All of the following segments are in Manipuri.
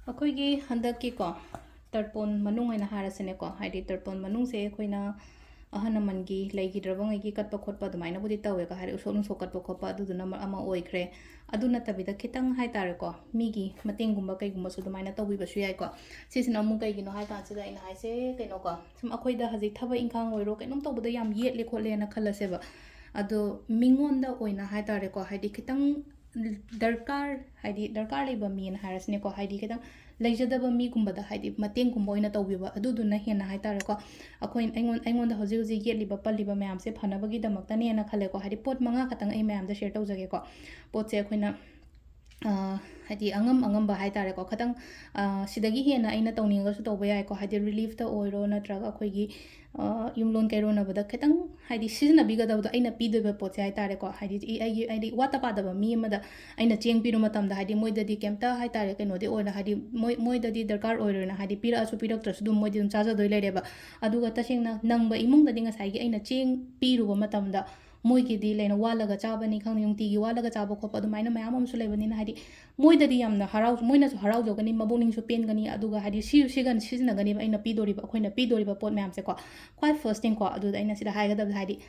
ꯑꯩꯈꯣꯏꯒꯤ ꯍꯟꯗꯛꯀꯤꯀꯣ ꯇꯔꯄꯣꯟ ꯃꯅꯨꯡ ꯑꯣꯏꯅ ꯍꯥꯏꯔꯁꯤꯅꯦꯀꯣ ꯍꯥꯏꯗꯤ ꯇꯔꯄꯣꯟ ꯃꯅꯨꯡꯁꯦ ꯑꯩꯈꯣꯏꯅ ꯑꯍꯜ ꯂꯃꯟꯒꯤ ꯂꯩꯈꯤꯗ꯭ꯔꯕꯉꯩꯒꯤ ꯀꯠꯄ ꯈꯣꯠꯄ ꯑꯗꯨꯃꯥꯏꯅꯕꯨꯗꯤ ꯇꯧꯋꯦꯀꯣ ꯍꯥꯏꯗꯤ ꯎꯁꯣꯞ ꯅꯨꯡꯁꯣꯞ ꯀꯠꯄ ꯈꯣꯠꯄ ꯑꯗꯨꯗꯨꯅ ꯑꯃ ꯑꯣꯏꯈ꯭ꯔꯦ ꯑꯗꯨ ꯅꯠꯇꯕꯤꯗ ꯈꯤꯇꯪ ꯍꯥꯏꯇꯥꯔꯦꯀꯣ ꯃꯤꯒꯤ ꯃꯇꯦꯡꯒꯨꯝꯕ ꯀꯩꯒꯨꯝꯕꯁꯨ ꯑꯗꯨꯃꯥꯏꯅ ꯇꯧꯕꯤꯕꯁꯨ ꯌꯥꯏꯀꯣ ꯁꯤꯁꯤꯅ ꯑꯃꯨꯛ ꯀꯩꯒꯤꯅꯣ ꯍꯥꯏ ꯀꯥꯟꯁꯤꯗ ꯑꯩꯅ ꯍꯥꯏꯁꯦ ꯀꯩꯅꯣꯀꯣ ꯁꯨꯝ ꯑꯩꯈꯣꯏꯗ ꯍꯧꯖꯤꯛ ꯊꯕꯛ ꯏꯪꯈꯥꯡ ꯑꯣꯏꯔꯣ ꯀꯩꯅꯣꯝ ꯇꯧꯕꯗ ꯌꯥꯝ ꯌꯦꯠꯂꯦ ꯈꯣꯠꯂꯦꯅ ꯈꯜꯂꯁꯦꯕ ꯑꯗꯣ ꯃꯤꯉꯣꯟꯗ ꯑꯣꯏꯅ ꯍꯥꯏꯇꯥꯔꯦꯀꯣ ꯍꯥꯏꯗꯤ ꯈꯤꯇꯪ ꯗꯔꯀꯥꯔ ꯍꯥꯏꯗꯤ ꯗꯔꯀꯥꯔ ꯂꯩꯕ ꯃꯤꯅ ꯍꯥꯏꯔꯁꯤꯅꯦꯀꯣ ꯍꯥꯏꯗꯤ ꯈꯤꯇꯪ ꯂꯩꯖꯗꯕ ꯃꯤꯒꯨꯝꯕꯗ ꯍꯥꯏꯗꯤ ꯃꯇꯦꯡꯒꯨꯝꯕ ꯑꯣꯏꯅ ꯇꯧꯕꯤꯕ ꯑꯗꯨꯗꯨꯅ ꯍꯦꯟꯅ ꯍꯥꯏꯇꯥꯔꯦꯀꯣ ꯑꯩꯉꯣꯟꯗ ꯍꯧꯖꯤꯛ ꯍꯧꯖꯤꯛ ꯌꯦꯠꯂꯤꯕ ꯄꯜꯂꯤꯕ ꯃꯌꯥꯝꯁꯦ ꯐꯅꯕꯒꯤꯗꯃꯛꯇꯅꯦꯅ ꯈꯜꯂꯦꯀꯣ ꯍꯥꯏꯗꯤ ꯄꯣꯠ 5 ꯈꯛꯇꯪ ꯑꯩ ꯃꯌꯥꯝꯗ ꯁꯦꯌꯔ ꯇꯧꯖꯒꯦꯀꯣ ꯄꯣꯠꯁꯦ ꯑꯩꯈꯣꯏꯅ ꯍꯥꯏꯗꯤ ꯑꯉꯝꯕ ꯍꯥꯏꯇꯥꯔꯦꯀꯣ ꯈꯤꯇꯪ ꯁꯤꯗꯒꯤ ꯍꯦꯟꯅ ꯑꯩꯅ ꯇꯧꯅꯤꯡꯉꯒꯁꯨ ꯇꯧꯕ ꯌꯥꯏꯀꯣ ꯍꯥꯏꯗꯤ ꯔꯤꯂꯤꯐꯇ ꯑꯣꯏꯔꯣ ꯅꯠꯇ꯭ꯔꯒ ꯑꯩꯈꯣꯏꯒꯤ ꯌꯨꯝꯂꯣꯟ ꯀꯩꯔꯣꯟꯅꯕꯗ ꯈꯤꯇꯪ ꯍꯥꯏꯗꯤ ꯁꯤꯖꯤꯟꯅꯕꯤꯒꯗꯕꯗꯣ ꯑꯩꯅ ꯄꯤꯗꯣꯏꯕ ꯄꯣꯠꯁꯦ ꯍꯥꯏꯇꯥꯔꯦꯀꯣ ꯍꯥꯏꯗꯤ ꯍꯥꯏꯗꯤ ꯋꯥꯠꯇ ꯄꯥꯗꯕ ꯃꯤ ꯑꯃꯗ ꯑꯩꯅ ꯆꯦꯡ ꯄꯤꯔꯨ ꯃꯇꯝꯗ ꯍꯥꯏꯗꯤ ꯃꯣꯏꯗꯗꯤ ꯀꯩꯝꯇ ꯍꯥꯏꯇꯥꯔꯦ ꯀꯩꯅꯣꯗꯤ ꯑꯣꯏꯅ ꯍꯥꯏꯗꯤ ꯃꯣꯏꯗꯗꯤ ꯗꯔꯀꯥꯔ ꯑꯣꯏꯔꯣꯏꯅ ꯍꯥꯏꯗꯤ ꯄꯤꯔꯛꯑꯁꯨ ꯄꯤꯔꯛꯇ꯭ꯔꯁꯨ ꯑꯗꯨꯝ ꯃꯣꯏꯗꯤ ꯑꯗꯨꯝ ꯆꯥꯖꯗꯣꯏ ꯂꯩꯔꯦꯕ ꯑꯗꯨꯒ ꯇꯁꯦꯡꯅ ꯅꯪꯕ ꯏꯃꯨꯡꯗꯗꯤ ꯉꯁꯥꯏꯒꯤ ꯑꯩꯅ ꯆꯦꯡ ꯄꯤꯔꯨꯕ ꯃꯇꯝꯗ ꯃꯣꯏꯒꯤꯗꯤ ꯂꯩꯅ ꯋꯥꯠꯂꯒ ꯆꯥꯕꯅꯤ ꯈꯪꯗꯦ ꯅꯨꯡꯇꯤꯒꯤ ꯋꯥꯠꯂꯒ ꯆꯥꯕ ꯈꯣꯠꯄ ꯑꯗꯨꯃꯥꯏꯅ ꯃꯌꯥꯝ ꯑꯃꯁꯨ ꯂꯩꯕꯅꯤꯅ ꯍꯥꯏꯗꯤ ꯃꯣꯏꯗꯗꯤ ꯌꯥꯝꯅ ꯃꯣꯏꯅꯁꯨ ꯍꯔꯥꯎꯖꯒꯅꯤ ꯃꯕꯨꯛꯅꯤꯡꯁꯨ ꯄꯦꯟꯒꯅꯤ ꯑꯗꯨꯒ ꯍꯥꯏꯗꯤ ꯁꯤꯖꯤꯟꯅꯒꯅꯦꯕ ꯑꯩꯅ ꯄꯤꯗꯣꯔꯤꯕ ꯑꯩꯈꯣꯏꯅ ꯄꯤꯗꯣꯔꯤꯕ ꯄꯣꯠ ꯃꯌꯥꯝꯁꯦꯀꯣ ꯈ꯭ꯋꯥꯏ ꯐꯥꯔꯁ ꯊꯤꯡꯀꯣ ꯑꯗꯨꯗ ꯑꯩꯅ ꯁꯤꯗ ꯍꯥꯏꯒꯗꯕꯁꯦ ꯍꯥꯏꯗꯤ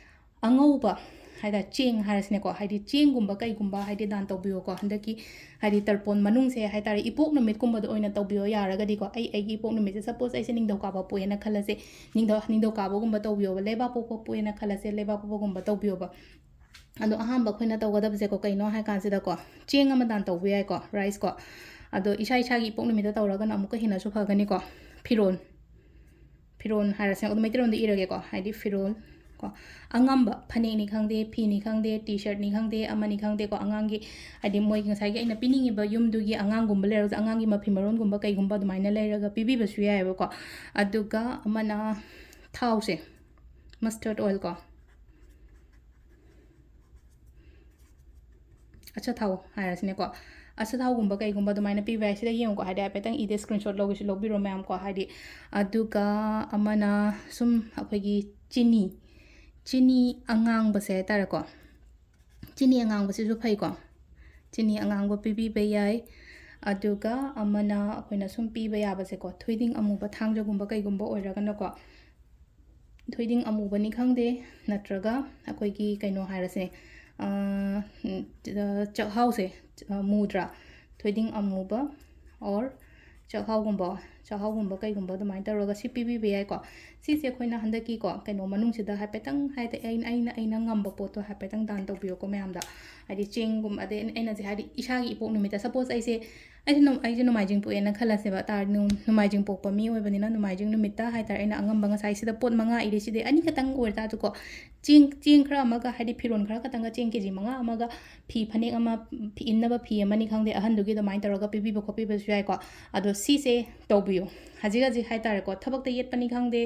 ꯑꯉꯧꯕ ꯍꯥꯏꯇꯥꯔꯦ ꯆꯦꯡ ꯍꯥꯏꯔꯁꯤꯅꯦꯀꯣ ꯍꯥꯏꯗꯤ ꯆꯦꯡꯒꯨꯝꯕ ꯀꯩꯒꯨꯝꯕ ꯍꯥꯏꯗꯤ ꯗꯥꯟ ꯇꯧꯕꯤꯌꯣꯀꯣ ꯍꯟꯗꯛꯀꯤ ꯍꯥꯏꯗꯤ ꯇꯔꯄꯣꯟ ꯃꯅꯨꯡꯁꯦ ꯍꯥꯏꯇꯥꯔꯦ ꯏꯄꯣꯛ ꯅꯨꯃꯤꯠꯀꯨꯝꯕꯗ ꯑꯣꯏꯅ ꯇꯧꯕꯤꯌꯣ ꯌꯥꯔꯒꯗꯤꯀꯣ ꯑꯩꯒꯤ ꯏꯄꯣꯛ ꯅꯨꯃꯤꯠꯁꯦ ꯁꯄꯣꯁ ꯑꯩꯁꯦ ꯅꯤꯡꯊꯧꯀꯥꯕ ꯄꯣꯛꯑꯦꯅ ꯈꯜꯂꯁꯦ ꯅꯤꯡꯊꯧꯀꯥꯕꯒꯨꯝꯕ ꯇꯧꯕꯤꯌꯣꯕ ꯂꯩꯕꯥꯛ ꯄꯣꯛꯄ ꯄꯣꯛꯑꯦꯅ ꯈꯜꯂꯁꯦ ꯂꯩꯕꯥꯛ ꯄꯣꯛꯄꯒꯨꯝꯕ ꯇꯧꯕꯤꯌꯣꯕ ꯑꯗꯣ ꯑꯍꯥꯟꯕ ꯑꯩꯈꯣꯏꯅ ꯇꯧꯒꯗꯕꯁꯦꯀꯣ ꯀꯩꯅꯣ ꯍꯥꯏ ꯀꯥꯟꯁꯤꯗꯀꯣ ꯆꯦꯡ ꯑꯃ ꯗꯥꯟ ꯇꯧꯕ ꯌꯥꯏꯀꯣ ꯔꯥꯏꯁꯀꯣ ꯑꯗꯣ ꯏꯁꯥꯒꯤ ꯏꯄꯣꯛ ꯅꯨꯃꯤꯠꯇ ꯇꯧꯔꯒꯅ ꯑꯃꯨꯛꯀ ꯍꯦꯟꯅꯁꯨ ꯐꯒꯅꯤꯀꯣ ꯐꯤꯔꯣꯜ ꯍꯥꯏꯔꯁꯦ ꯑꯗꯨ ꯃꯩꯇꯩꯂꯣꯟꯗ ꯏꯔꯒꯦꯀꯣ ꯍꯥꯏꯗꯤ ꯐꯤꯔꯣꯜ ꯀꯣ ꯑꯉꯝꯕ ꯐꯅꯦꯛꯅꯤ ꯈꯪꯗꯦ ꯐꯤꯅꯤ ꯈꯪꯗꯦ ꯇꯤ ꯁꯔꯠꯅꯤ ꯈꯪꯗꯦ ꯑꯃꯅꯤ ꯈꯪꯗꯦꯀꯣ ꯑꯉꯥꯡꯒꯤ ꯍꯥꯏꯗꯤ ꯃꯣꯏꯒꯤ ꯉꯁꯥꯏꯒꯤ ꯑꯩꯅ ꯄꯤꯅꯤꯡꯉꯤꯕ ꯌꯨꯝꯗꯨꯒꯤ ꯑꯉꯥꯡꯒꯨꯝꯕ ꯂꯩꯔꯒꯁꯨ ꯑꯉꯥꯡꯒꯤ ꯃꯐꯤ ꯃꯔꯣꯟꯒꯨꯝꯕ ꯀꯩꯒꯨꯝꯕ ꯑꯗꯨꯃꯥꯏꯅ ꯂꯩꯔꯒ ꯄꯤꯕꯤꯕꯁꯨ ꯌꯥꯏꯑꯕꯀꯣ ꯑꯗꯨꯒ ꯑꯃꯅ ꯊꯥꯎꯁꯦ ꯃꯁꯇꯔꯠ ꯑꯣꯏꯜ ꯀꯣ ꯑꯆꯥꯊꯥꯎ ꯍꯥꯏꯔꯁꯤꯅꯦꯀꯣ ꯑꯆꯥꯊꯥꯎꯒꯨꯝꯕ ꯀꯩꯒꯨꯝꯕ ꯑꯗꯨꯃꯥꯏꯅ ꯄꯤꯕ ꯌꯥꯏ ꯁꯤꯗ ꯌꯦꯡꯉꯨꯀꯣ ꯍꯥꯏꯗꯤ ꯍꯥꯏꯐꯦꯠꯇꯪ ꯏꯗꯦ ꯁ꯭ꯀ꯭ꯔꯤꯟꯁꯣꯠ ꯂꯧꯒꯦꯁꯨ ꯂꯧꯕꯤꯔꯣ ꯃꯌꯥꯝ ꯀꯣ ꯍꯥꯏꯗꯤ ꯑꯗꯨꯒ ꯑꯃꯅ ꯁꯨꯝ ꯑꯩꯈꯣꯏꯒꯤ ꯆꯤꯅꯤ ꯑꯉꯥꯡꯕꯁꯦ ꯍꯥꯏꯇꯥꯔꯦꯀꯣ ꯆꯤꯅꯤ ꯑꯉꯥꯡꯕꯁꯤꯁꯨ ꯐꯩꯀꯣ ꯆꯤꯅꯤ ꯑꯉꯥꯡꯕ ꯄꯤꯕꯤꯕ ꯌꯥꯏ ꯑꯗꯨꯒ ꯑꯃꯅ ꯑꯩꯈꯣꯏꯅ ꯁꯨꯝ ꯄꯤꯕ ꯌꯥꯕꯁꯦꯀꯣ ꯊꯣꯏꯗꯤꯡ ꯑꯃꯨꯕ ꯊꯥꯡꯖꯒꯨꯝꯕ ꯀꯩꯒꯨꯝꯕ ꯑꯣꯏꯔꯒꯅꯀꯣ ꯊꯣꯏꯗꯤꯡ ꯑꯃꯨꯕꯅꯤ ꯈꯪꯗꯦ ꯅꯠꯇ꯭ꯔꯒ ꯑꯩꯈꯣꯏꯒꯤ ꯀꯩꯅꯣ ꯍꯥꯏꯔꯁꯦ ꯆꯥꯛꯍꯥꯎꯁꯦ ꯃꯨꯗ꯭ꯔꯥ ꯊꯣꯏꯗꯤꯡ ꯑꯃꯨꯕ ꯑꯣꯔ ꯆꯥꯛꯍꯥꯎꯒꯨꯝꯕ ꯀꯩꯒꯨꯝꯕ ꯑꯗꯨꯃꯥꯏꯅ ꯇꯧꯔꯒ ꯁꯤ ꯄꯤꯕꯤꯕ ꯌꯥꯏꯀꯣ ꯁꯤꯁꯦ ꯑꯩꯈꯣꯏꯅ ꯍꯟꯗꯛꯀꯤꯀꯣ ꯀꯩꯅꯣ ꯃꯅꯨꯡꯁꯤꯗ ꯍꯥꯏꯐꯦꯠꯇꯪ ꯍꯥꯏꯗꯤ ꯑꯩꯅ ꯉꯝꯕ ꯄꯣꯠꯇꯣ ꯍꯥꯏꯐꯦꯠꯇꯪ ꯗꯥꯟ ꯇꯧꯕꯤꯌꯣꯀꯣ ꯃꯌꯥꯝꯗ ꯍꯥꯏꯗꯤ ꯆꯦꯡꯒꯨꯝꯕ ꯑꯗꯩ ꯑꯩꯅꯁꯦ ꯍꯥꯏꯗꯤ ꯏꯁꯥꯒꯤ ꯏꯄꯣꯛ ꯅꯨꯃꯤꯠꯇ ꯁꯄꯣꯁ ꯑꯩꯁꯦ ꯅꯣꯡꯃꯥꯏꯖꯤꯡ ꯄꯣꯛꯑꯦꯅ ꯈꯜꯂꯁꯦꯕ ꯅꯣꯡꯃꯥꯏꯖꯤꯡ ꯄꯣꯛꯄ ꯃꯤ ꯑꯣꯏꯕꯅꯤꯅ ꯅꯣꯡꯃꯥꯏꯖꯤꯡ ꯅꯨꯃꯤꯠꯇ ꯍꯥꯏꯇꯥꯔꯦ ꯑꯩꯅ ꯑꯉꯝꯕ ꯉꯁꯥꯏ ꯁꯤꯗ ꯄꯣꯠ 5 ꯏꯔꯤꯁꯤꯗꯤ ꯑꯅꯤꯈꯛꯇꯪ ꯑꯣꯏꯇꯥꯔꯁꯨꯀꯣ ꯆꯦꯡ ꯈꯔ ꯑꯃꯒ ꯍꯥꯏꯗꯤ ꯐꯤꯔꯣꯟ ꯈꯔ ꯈꯛꯇꯪꯒ ꯆꯦꯡ ꯀꯦꯖꯤ 5 ꯑꯃꯒ ꯐꯅꯦꯛ ꯑꯃ ꯏꯟꯅꯕ ꯐꯤ ꯑꯃꯅꯤ ꯈꯪꯗꯦ ꯑꯍꯟꯗꯨꯒꯤ ꯑꯗꯨꯃꯥꯏꯅ ꯇꯧꯔꯒ ꯄꯤꯕꯤꯕ ꯈꯣꯠꯄꯤꯕꯁꯨ ꯌꯥꯏꯀꯣ ꯑꯗꯣ ꯁꯤꯁꯦ ꯇꯧꯕꯤꯌꯨ ꯍꯧꯖꯤꯛ ꯍꯥꯏꯇꯥꯔꯦꯀꯣ ꯊꯕꯛꯇ ꯌꯦꯠꯄꯅꯤ ꯈꯪꯗꯦ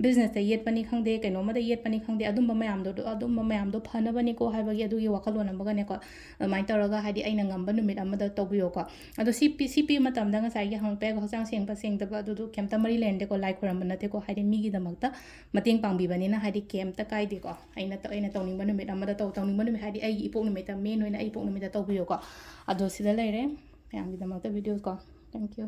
ꯕꯤꯖꯤꯅꯦꯁꯇ ꯌꯦꯠꯄꯅꯤ ꯈꯪꯗꯦ ꯀꯩꯅꯣꯃꯗ ꯌꯦꯠꯄꯅꯤ ꯈꯪꯗꯦ ꯑꯗꯨꯝꯕ ꯃꯌꯥꯝꯗꯣ ꯐꯅꯕꯅꯤꯀꯣ ꯍꯥꯏꯕꯒꯤ ꯑꯗꯨꯒꯤ ꯋꯥꯈꯜꯂꯣꯟ ꯑꯃꯒꯅꯦꯀꯣ ꯑꯗꯨꯃꯥꯏꯅ ꯇꯧꯔꯒ ꯍꯥꯏꯗꯤ ꯑꯩꯅ ꯉꯝꯕ ꯅꯨꯃꯤꯠ ꯑꯃꯗ ꯇꯧꯕꯤꯌꯣꯀꯣ ꯑꯗꯣ ꯁꯤ ꯄꯤꯕ ꯃꯇꯝꯗ ꯉꯁꯥꯏꯒꯤ ꯍꯪꯉꯛꯄ ꯌꯥꯏꯀꯣ ꯍꯛꯆꯥꯡ ꯁꯦꯡꯕ ꯁꯦꯡꯗꯕ ꯑꯗꯨꯗꯣ ꯀꯩꯝꯇ ꯃꯔꯤ ꯂꯩꯅꯗꯦꯀꯣ ꯂꯥꯏ ꯈꯣꯏꯔꯝꯕ ꯅꯠꯇꯦꯀꯣ ꯍꯥꯏꯗꯤ ꯃꯤꯒꯤꯗꯃꯛꯇ ꯃꯇꯦꯡ ꯄꯥꯡꯕꯤꯕꯅꯤꯅ ꯍꯥꯏꯗꯤ ꯀꯩꯝꯇ ꯀꯥꯏꯗꯦꯀꯣ ꯑꯩꯅ ꯇꯧꯅꯤꯡꯕ ꯅꯨꯃꯤꯠ ꯑꯃꯗ ꯇꯧꯅꯤꯡꯕ ꯅꯨꯃꯤꯠ ꯍꯥꯏꯗꯤ ꯑꯩꯒꯤ ꯏꯄꯣꯛ ꯅꯨꯃꯤꯠꯇ ꯃꯦꯟ ꯑꯣꯏꯅ ꯑꯩ ꯏꯄꯣꯛ ꯅꯨꯃꯤꯠꯇ ꯇꯧꯕꯤꯌꯣꯀꯣ ꯑꯗꯣ ꯁꯤꯗ ꯂꯩꯔꯦ ꯃꯌꯥꯝꯒꯤꯗꯃꯛꯇ ꯚꯤꯗꯤꯑꯣ ꯀꯣ ꯊꯦꯡꯛ ꯌꯨ